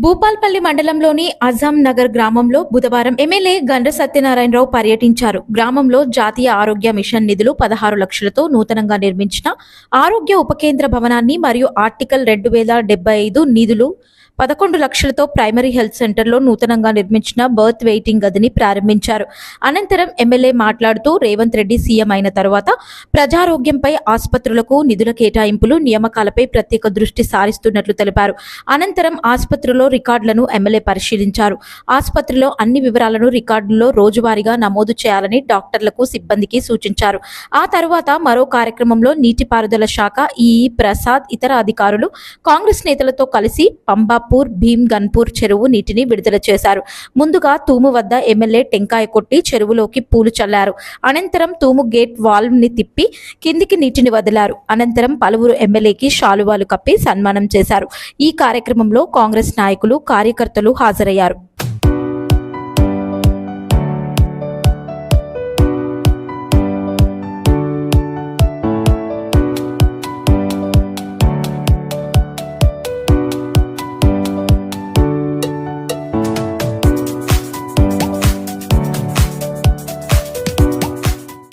భూపాల్పల్లి మండలంలోని అజాం నగర్ గ్రామంలో బుధవారం ఎమ్మెల్యే గండ్ర సత్యనారాయణరావు పర్యటించారు. గ్రామంలో జాతీయ ఆరోగ్య మిషన్ నిధులు 16 లక్షలతో నూతనంగా నిర్మించిన ఆరోగ్య ఉప కేంద్ర భవనాన్ని మరియు ఆర్టికల్ 2075 నిధులు 11 లక్షలతో ప్రైమరీ హెల్త్ సెంటర్లో నూతనంగా నిర్మించిన బర్త్ వెయిటింగ్ గదిని ప్రారంభించారు. అనంతరం ఎమ్మెల్యే మాట్లాడుతూ రేవంత్ రెడ్డి సీఎం అయిన తర్వాత ప్రజారోగ్యంపై ఆసుపత్రులకు నిధుల కేటాయింపులు నియామకాలపై ప్రత్యేక దృష్టి సారిస్తున్నట్లు తెలిపారు. అనంతరం ఆసుపత్రిలో రికార్డులను ఎమ్మెల్యే పరిశీలించారు. ఆసుపత్రిలో అన్ని వివరాలను రికార్డుల్లో రోజువారీగా నమోదు చేయాలని డాక్టర్లకు సిబ్బందికి సూచించారు. ఆ తర్వాత మరో కార్యక్రమంలో నీటిపారుదల శాఖ ఈఈ ప్రసాద్ ఇతర అధికారులు కాంగ్రెస్ నేతలతో కలిసి పంబాపూర్ భీమ్ గన్పూర్ చెరువు నీటిని విడుదల చేశారు. ముందుగా తూము వద్ద ఎమ్మెల్యే టెంకాయ కొట్టి చెరువులోకి పూలు చల్లారు. అనంతరం తూము గేట్ వాల్వ్ ని తిప్పి కిందికి నీటిని వదిలారు. అనంతరం పలువురు ఎమ్మెల్యేకి శాలువాలు కప్పి సన్మానం చేశారు. ఈ కార్యక్రమంలో కాంగ్రెస్ నాయకులు కార్యకర్తలు హాజరయ్యారు.